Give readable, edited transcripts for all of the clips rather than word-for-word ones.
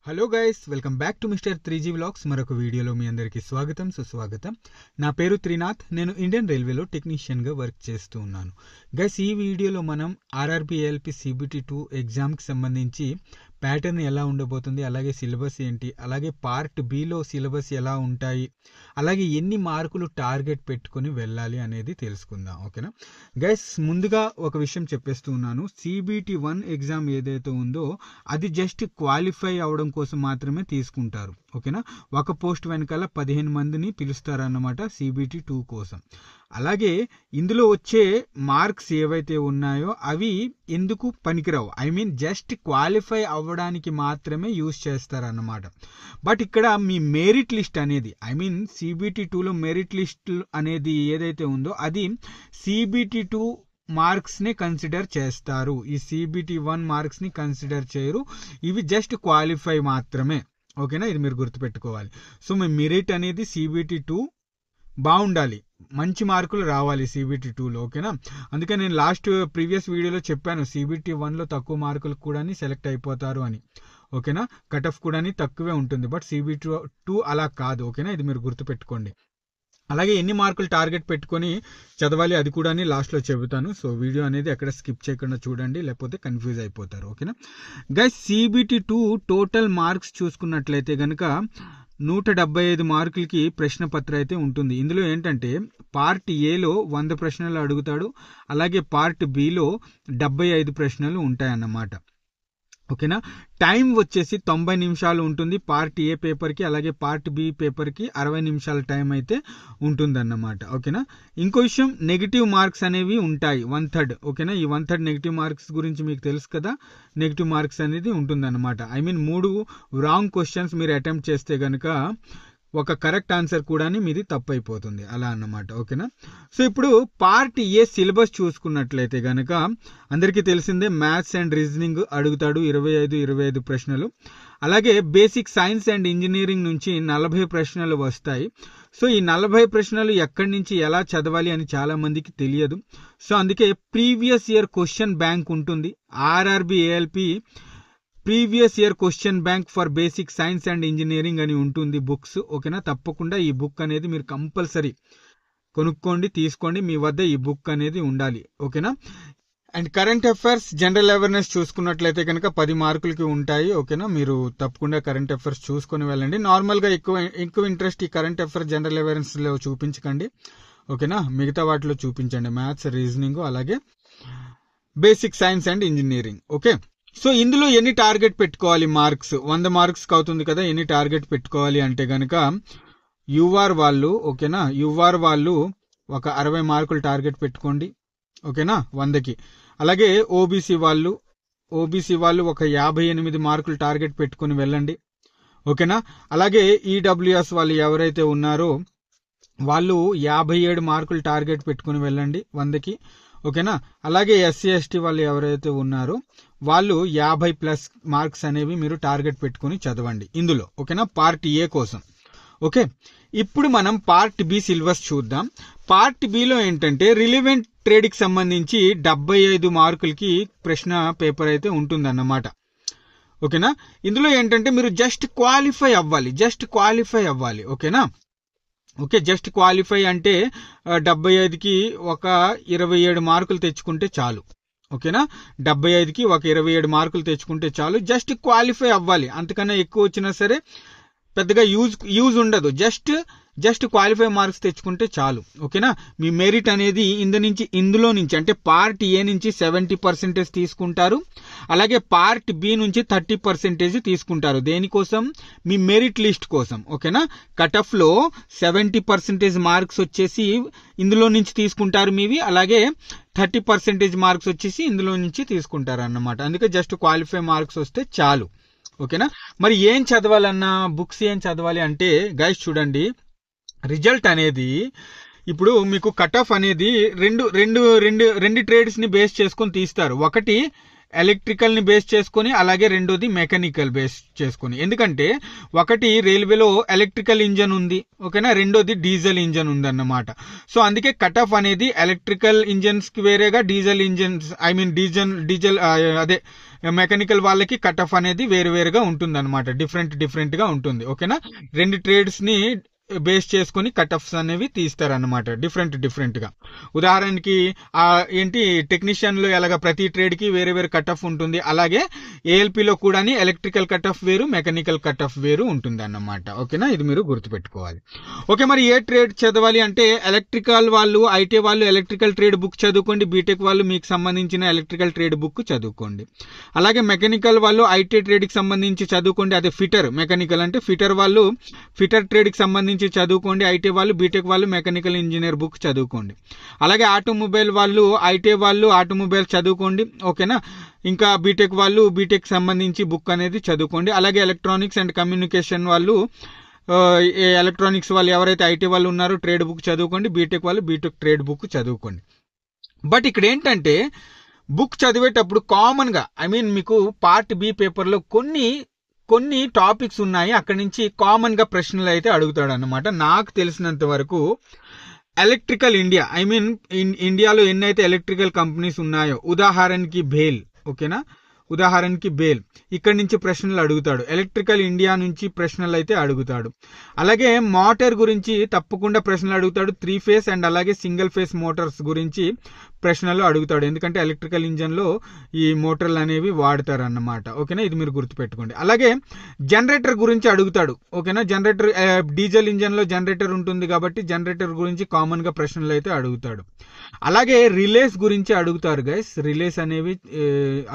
Hello guys, welcome back to mister 3G vlogs. మరొక వీడియోలో మీ అందరికీ స్వాగతం, సుస్వాగతం. నా పేరు త్రినాథ్. నేను ఇండియన్ రైల్వేలో టెక్నీషియన్గా వర్క్ చేస్తూ ఉన్నాను. గైస్, ఈ వీడియోలో మనం ఆర్ఆర్బి ఏఎల్పి CBT 2 ఎగ్జామ్కి సంబంధించి ప్యాటర్న్ ఎలా ఉండబోతుంది, అలాగే సిలబస్ ఏంటి, అలాగే పార్ట్ బిలో సిలబస్ ఎలా ఉంటాయి, అలాగే ఎన్ని మార్కులు టార్గెట్ పెట్టుకొని వెళ్ళాలి అనేది తెలుసుకుందాం. ఓకేనా గైస్, ముందుగా ఒక విషయం చెప్పేస్తూ ఉన్నాను. CBT 1 ఎగ్జామ్ ఏదైతే ఉందో అది జస్ట్ క్వాలిఫై అవడం కోసం మాత్రమే తీసుకుంటారు. ఓకేనా, ఒక పోస్ట్ వెనకాల 15 మందిని పిలుస్తారన్నమాట CBT 2 కోసం. అలాగే ఇందులో వచ్చే మార్క్స్ ఏవైతే ఉన్నాయో అవి ఎందుకు పనికిరావు, జస్ట్ క్వాలిఫై అవ్వడానికి మాత్రమే యూజ్ చేస్తారన్నమాట. బట్ ఇక్కడ మీ మెరిట్ లిస్ట్ అనేది CBT 2లో మెరిట్ లిస్ట్ అనేది ఏదైతే ఉందో అది CBT 2 మార్క్స్ని కన్సిడర్ చేస్తారు. ఈ CBT 1 మార్క్స్ని కన్సిడర్ చేయరు. ఇవి జస్ట్ క్వాలిఫై మాత్రమే. ఓకేనా, ఇది మీరు గుర్తుపెట్టుకోవాలి. సో మీ మెరిట్ అనేది CBT 2 బాగుండాలి, మంచి మార్కులు రావాలి CBT 2లో. ఓకేనా, అందుకే నేను ప్రీవియస్ వీడియోలో చెప్పాను CBT 1లో తక్కువ మార్కులు కూడా సెలెక్ట్ అయిపోతారు అని. ఓకేనా, కట్ ఆఫ్ కూడా తక్కువే ఉంటుంది, బట్ CBT 2 అలా కాదు. ఓకేనా, ఇది మీరు గుర్తుపెట్టుకోండి. అలాగే ఎన్ని మార్కులు టార్గెట్ పెట్టుకొని చదవాలి అది కూడా లాస్ట్లో చెబుతాను. సో వీడియో అనేది ఎక్కడ స్కిప్ చేయకుండా చూడండి, లేకపోతే కన్ఫ్యూజ్ అయిపోతారు. ఓకేనా గైస్, CBT 2 టోటల్ మార్క్స్ చూసుకున్నట్లయితే కనుక 175 మార్కులకి ప్రశ్న పత్రం అయితే ఉంటుంది. ఇందులో ఏంటంటే పార్ట్ ఏలో 100 ప్రశ్నలు అడుగుతాడు, అలాగే పార్ట్ బిలో 75 ప్రశ్నలు ఉంటాయన్నమాట. ఓకేనా, టైం వచ్చేసి 90 నిమిషాలు ఉంటుంది పార్ట్ ఏ పేపర్కి, అలాగే పార్ట్ బి పేపర్కి 60 నిమిషాల టైం అయితే ఉంటుందన్నమాట. ఓకేనా, ఇంకో విషయం, నెగిటివ్ మార్క్స్ అనేవి ఉంటాయి 1/3. ఓకేనా, ఈ 1/3 నెగిటివ్ మార్క్స్ గురించి మీకు తెలుసు కదా. నెగిటివ్ మార్క్స్ అనేది ఉంటుందన్నమాట. 3 రాంగ్ క్వశ్చన్స్ మీరు అటెంప్ట్ చేస్తే కనుక ఒక కరెక్ట్ ఆన్సర్ కూడా మీది తప్పు అయిపోతుంది, అలా అన్నమాట. ఓకేనా, సో ఇప్పుడు పార్ట్ ఏ సిలబస్ చూసుకున్నట్లయితే కనుక అందరికీ తెలిసిందే, మ్యాథ్స్ అండ్ రీజనింగ్ అడుగుతాడు 25 ప్రశ్నలు. అలాగే బేసిక్ సైన్స్ అండ్ ఇంజనీరింగ్ నుంచి 40 ప్రశ్నలు వస్తాయి. సో ఈ 40 ప్రశ్నలు ఎక్కడి నుంచి ఎలా చదవాలి అని చాలా మందికి తెలియదు. సో అందుకే ప్రీవియస్ ఇయర్ క్వశ్చన్ బ్యాంక్ ఉంటుంది. RRB ALP previous year question bank for basic science and engineering అని ఉంటుంది బుక్స్. ఓకేనా, తప్పకుండా ఈ బుక్ అనేది మీరు కంపల్సరీ కొనుక్కోండి, తీసుకోండి. మీ వద్ద ఈ బుక్ అనేది ఉండాలి. ఓకేనా, and current affairs, general awareness చూసుకున్నట్లయితే కనుక 10 మార్కులకి ఉంటాయి. ఓకేనా, మీరు తప్పకుండా కరెంట్ అఫైర్స్ చూసుకొని వెళ్ళండి. నార్మల్గా ఎక్కువ ఇంట్రెస్ట్ ఈ కరెంట్ అఫైర్స్, జనరల్ అవేర్నెస్లో చూపించకండి. ఓకేనా, మిగతా వాటిలో చూపించండి, మ్యాథ్స్, రీజనింగ్, అలాగే basic science and engineering. Okay, so ఇందులో ఎన్ని టార్గెట్ పెట్టుకోవాలి మార్క్స్, 100 మార్క్స్కి అవుతుంది కదా. ఎన్ని టార్గెట్ పెట్టుకోవాలి అంటే కనుక యూఆర్ వాళ్ళు, ఓకేనా, యూఆర్ వాళ్ళు ఒక 60 మార్కులు టార్గెట్ పెట్టుకోండి. ఓకేనా, 100కి. అలాగే ఓబీసీ వాళ్ళు ఒక 58 మార్కులు టార్గెట్ పెట్టుకుని వెళ్ళండి. ఓకేనా, అలాగే ఈడబ్ల్యూఎస్ వాళ్ళు ఎవరైతే ఉన్నారో వాళ్ళు 57 మార్కులు టార్గెట్ పెట్టుకుని వెళ్ళండి 100కి. ఓకేనా, అలాగే SC ST వాళ్ళు ఎవరైతే ఉన్నారో వాళ్ళు 50+ మార్క్స్ అనేవి మీరు టార్గెట్ పెట్టుకుని చదవండి ఇందులో. ఓకేనా, పార్ట్ ఏ కోసం. ఓకే, ఇప్పుడు మనం పార్ట్ బి సిలబస్ చూద్దాం. పార్ట్ బిలో ఏంటంటే రిలివెంట్ ట్రేడ్కి సంబంధించి 75 మార్కులకి ప్రశ్న పేపర్ అయితే ఉంటుందన్నమాట. ఓకేనా, ఇందులో ఏంటంటే మీరు జస్ట్ క్వాలిఫై అవ్వాలి. ఓకేనా, ఓకే, జస్ట్ క్వాలిఫై అంటే 75కి ఒక 27 మార్కులు తెచ్చుకుంటే చాలు. ఓకేనా, 75కి ఒక 27 మార్కులు తెచ్చుకుంటే చాలు. జస్ట్ క్వాలిఫై అవ్వాలి, అంతకన్నా ఎక్కువ వచ్చినా సరే పెద్దగా యూజ్ ఉండదు. జస్ట్ క్వాలిఫై మార్క్స్ తెచ్చుకుంటే చాలు. ఓకేనా, మీ మెరిట్ అనేది ఇందులో నుంచి అంటే పార్ట్ ఏ నుంచి 70% తీసుకుంటారు, అలాగే పార్ట్ బి నుంచి 30% తీసుకుంటారు. దేనికోసం? మీ మెరిట్ లిస్ట్ కోసం. ఓకేనా, కట్ ఆఫ్ లో 70% మార్క్స్ వచ్చేసి ఇందులో నుంచి తీసుకుంటారు మీవి, అలాగే 30% మార్క్స్ వచ్చేసి ఇందులో నుంచి తీసుకుంటారు అన్నమాట. అందుకే జస్ట్ క్వాలిఫై మార్క్స్ వస్తే చాలు. ఓకేనా, మరి ఏం చదవాలన్నా, బుక్స్ ఏం చదవాలి అంటే గైస్ చూడండి, రిజల్ట్ అనేది ఇప్పుడు మీకు కట్ ఆఫ్ అనేది రెండు ట్రేడ్స్ ని బేస్ చేసుకొని తీస్తారు. ఒకటి ఎలక్ట్రికల్ని బేస్ చేసుకొని, అలాగే రెండోది మెకానికల్ బేస్ చేసుకొని. ఎందుకంటే ఒకటి రైల్వేలో ఎలక్ట్రికల్ ఇంజన్ ఉంది, ఓకేనా, రెండోది డీజిల్ ఇంజన్ ఉంది అన్నమాట. సో అందుకే కట్ ఆఫ్ అనేది ఎలక్ట్రికల్ ఇంజన్స్ కి వేరేగా, డీజిల్ ఇంజన్స్ డీజిల్ అదే మెకానికల్ వాళ్ళకి కట్ ఆఫ్ అనేది వేరువేరుగా ఉంటుంది అనమాట, డిఫరెంట్ గా ఉంటుంది, ఓకేనా. రెండు ట్రేడ్స్ ని బేస్ చేసుకుని కట్ ఆఫ్స్ అనేవి తీస్తారన్నమాట, డిఫరెంట్ గా. ఉదాహరణకి ఏంటి టెక్నీషియన్ లో ఎలాగ ప్రతి ట్రేడ్ కి వేరే కట్ ఆఫ్ ఉంటుంది, అలాగే ఏఎల్పిలో కూడా ఎలక్ట్రికల్ కట్ ఆఫ్ వేరు, మెకానికల్ కట్ ఆఫ్ వేరు ఉంటుంది అన్నమాట, ఓకేనా. ఇది మీరు గుర్తుపెట్టుకోవాలి. ఓకే, మరి ఏ ట్రేడ్ చదవాలి అంటే ఎలక్ట్రికల్ వాళ్ళు, ఐటీ వాళ్ళు ఎలక్ట్రికల్ ట్రేడ్ బుక్ చదువుకోండి, బీటెక్ వాళ్ళు మీకు సంబంధించిన ఎలక్ట్రికల్ ట్రేడ్ బుక్ చదువుకోండి. అలాగే మెకానికల్ వాళ్ళు ఐటీ ట్రేడ్ కి సంబంధించి చదువుకోండి, అదే మెకానికల్ అంటే ఫిటర్ వాళ్ళు ఫిటర్ ట్రేడ్ కి సంబంధించి చదువుకోండి, ఐటీ వాళ్ళు, బీటెక్ వాళ్ళు మెకానికల్ ఇంజనీర్ బుక్ చదువుకోండి. అలాగే ఆటోమొబైల్ వాళ్ళు, ఐటీ వాళ్ళు ఆటోమొబైల్ చదువుకోండి, ఓకేనా. ఇంకా బీటెక్ వాళ్ళు బీటెక్ సంబంధించి బుక్ అనేది చదువుకోండి. అలాగే ఎలక్ట్రానిక్స్ అండ్ కమ్యూనికేషన్ వాళ్ళు, ఎలక్ట్రానిక్స్ వాళ్ళు ఎవరైతే ఐటీ వాళ్ళు ఉన్నారో ట్రేడ్ బుక్ చదువుకోండి, బీటెక్ వాళ్ళు బీటెక్ ట్రేడ్ బుక్ చదువుకోండి. బట్ ఇక్కడ ఏంటంటే బుక్ చదివేటప్పుడు కామన్ గా మీకు పార్ట్ బి పేపర్ లో కొన్ని టాపిక్స్ ఉన్నాయి, అక్కడి నుంచి కామన్ గా ప్రశ్నలు అయితే అడుగుతాడు అన్నమాట. నాకు తెలిసినంత వరకు ఎలక్ట్రికల్ ఇండియా, ఇండియాలో ఎన్నైతే ఎలక్ట్రికల్ కంపెనీస్ ఉన్నాయో, ఉదాహరణకి బేల్, ఓకేనా, ఉదాహరణకి బేల్, ఇక్కడి నుంచి ప్రశ్నలు అడుగుతాడు. ఎలక్ట్రికల్ ఇండియా నుంచి ప్రశ్నలు అయితే అడుగుతాడు. అలాగే మోటార్ గురించి తప్పకుండా ప్రశ్నలు అడుగుతాడు, 3 ఫేస్ అండ్ అలాగే సింగిల్ ఫేస్ మోటార్స్ గురించి ప్రశ్నలు అడుగుతాడు, ఎందుకంటే ఎలక్ట్రికల్ ఇంజన్ లో ఈ మోటార్లు అనేవి వాడతారు అన్నమాట, ఓకేనా. ఇది మీరు గుర్తుపెట్టుకోండి. అలాగే జనరేటర్ గురించి అడుగుతాడు, ఓకేనా. జనరేటర్ డీజిల్ ఇంజన్ లో జనరేటర్ ఉంటుంది కాబట్టి జనరేటర్ గురించి కామన్ గా ప్రశ్నలు అయితే అడుగుతాడు. అలాగే రిలేస్ గురించి అడుగుతారు గైస్, రిలేస్ అనేవి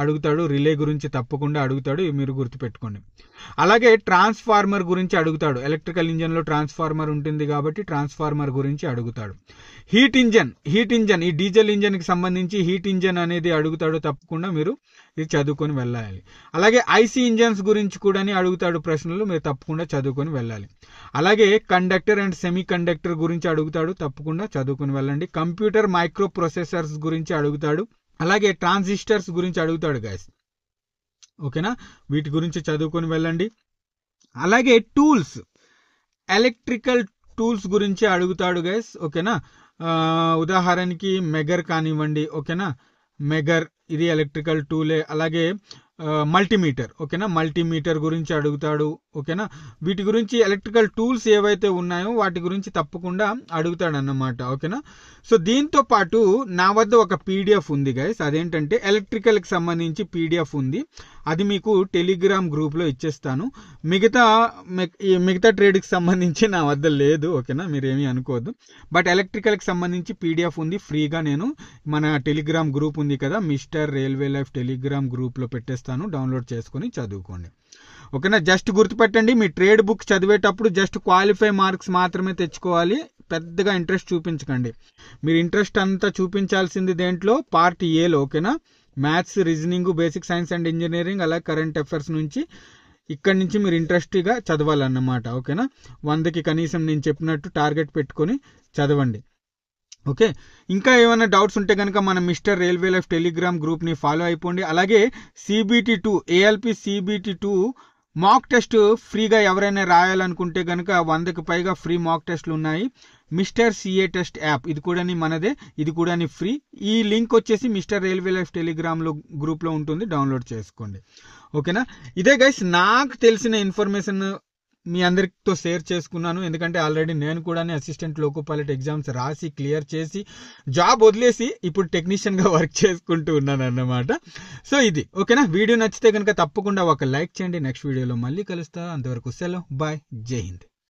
అడుగుతాడు, రిలే గురించి తప్పకుండా అడుగుతాడు, ఇవి మీరు గుర్తుపెట్టుకోండి. అలాగే ట్రాన్స్ఫార్మర్ గురించి అడుగుతాడు, ఎలక్ట్రికల్ ఇంజన్ లో ట్రాన్స్ఫార్మర్ ఉంటుంది కాబట్టి ట్రాన్స్ఫార్మర్ గురించి అడుగుతాడు. హీట్ ఇంజన్ ఈ డీజిల్ ఇంజన్ కి సంబంధించి హీట్ ఇంజన్ అనేది అడుగుతాడు, తప్పకుండా మీరు ఇది చదువుకొని వెళ్ళాలి. అలాగే ఐసీ ఇంజన్స్ గురించి కూడా అడుగుతాడు ప్రశ్నలు, మీరు తప్పకుండా చదువుకొని వెళ్ళాలి. అలాగే కండక్టర్ అండ్ సెమీ కండక్టర్ గురించి అడుగుతాడు, తప్పకుండా చదువుకొని వెళ్ళండి. కంప్యూటర్ మైక్రో ప్రొసెసర్స్ గురించి అడుగుతాడు. అలాగే ట్రాన్సిస్టర్స్ గురించి అడుగుతాడు గైస్, ఓకేనా. వీటి గురించి చదువుకొని వెళ్ళండి. అలాగే టూల్స్, ఎలక్ట్రికల్ టూల్స్ గురించి అడుగుతాడు గైస్, ఓకేనా. ఉదాహరణకి మెగర్ కానివ్వండి, ఓకేనా. మెగర్ ఇది ఎలక్ట్రికల్ టూలే. అలాగే మల్టీమీటర్, ఓకేనా, మల్టీమీటర్ గురించి అడుగుతాడు, ఓకేనా. వీటి గురించి ఎలక్ట్రికల్ టూల్స్ ఏవైతే ఉన్నాయో వాటి గురించి తప్పకుండా అడుగుతాడు అన్నమాట, ఓకేనా. సో దీంతో పాటు నా వద్ద ఒక పీడిఎఫ్ ఉంది గైస్, అదేంటంటే ఎలక్ట్రికల్ కి సంబంధించి పీడిఎఫ్ ఉంది, అది మీకు టెలిగ్రామ్ గ్రూప్ లో ఇచ్చేస్తాను. మిగతా ట్రేడ్ కి సంబంధించి నా వద్ద లేదు, ఓకేనా, మీరేమీ అనుకోవద్దు. బట్ ఎలక్ట్రికల్ కి సంబంధించి పీడిఎఫ్ ఉంది, ఫ్రీగా నేను మన టెలిగ్రామ్ గ్రూప్ ఉంది కదా, mister railway life Telegram group లో పెట్టేస్తాను, డౌన్లోడ్ చేసుకుని చదువుకోండి, ఓకేనా. జస్ట్ గుర్తుపెట్టండి, మీ ట్రేడ్ బుక్ చదివేటప్పుడు జస్ట్ క్వాలిఫై మార్క్స్ మాత్రమే తెచ్చుకోవాలి, పెద్దగా ఇంట్రెస్ట్ చూపించకండి. మీరు ఇంట్రెస్ట్ అంతా చూపించాల్సింది దేంట్లో, పార్ట్ ఏలో, ఓకేనా. Maths, reasoning, basic science and engineering, అలాగే కరెంట్ అఫైర్స్ నుంచి ఇక్కడి నుంచి మీరు ఇంట్రెస్ట్గా చదవాలన్నమాట, ఓకేనా. 100కి కనీసం నేను చెప్పినట్టు టార్గెట్ పెట్టుకొని చదవండి, ఓకే. ఇంకా ఏమైనా డౌట్స్ ఉంటే కనుక మన మిస్టర్ రైల్వే లైఫ్ టెలిగ్రామ్ గ్రూప్ని ఫాలో అయిపోండి. అలాగే CBT2 ALP CBT2 mock test ఫ్రీగా ఎవరైనా రాయాలనుకుంటే కనుక 100కి పైగా ఫ్రీ మాక్ టెస్ట్లు ఉన్నాయి. మిస్టర్ CA టెస్ట్ యాప్, ఇది కూడా మనదే, ఇది కూడా ఫ్రీ. ఈ లింక్ వచ్చేసి మిస్టర్ రైల్వే లైఫ్ టెలిగ్రామ్లో గ్రూప్లో ఉంటుంది, డౌన్లోడ్ చేసుకోండి, ఓకేనా. ఇదే గైస్ నాకు తెలిసిన ఇన్ఫర్మేషన్ మీ అందరితో షేర్ చేసుకున్నాను, ఎందుకంటే ఆల్రెడీ నేను కూడా అసిస్టెంట్ లోకో పైలట్ ఎగ్జామ్స్ రాసి క్లియర్ చేసి జాబ్ వదిలేసి ఇప్పుడు టెక్నీషియన్ గా వర్క్ చేసుకుంటూ ఉన్నాను అన్నమాట. సో ఇది ఓకేనా. వీడియో నచ్చితే కనుక తప్పకుండా ఒక లైక్ చేయండి. నెక్స్ట్ వీడియోలో మళ్ళీ కలుస్తా, అంతవరకు సెలవు, బాయ్, జై హింద్.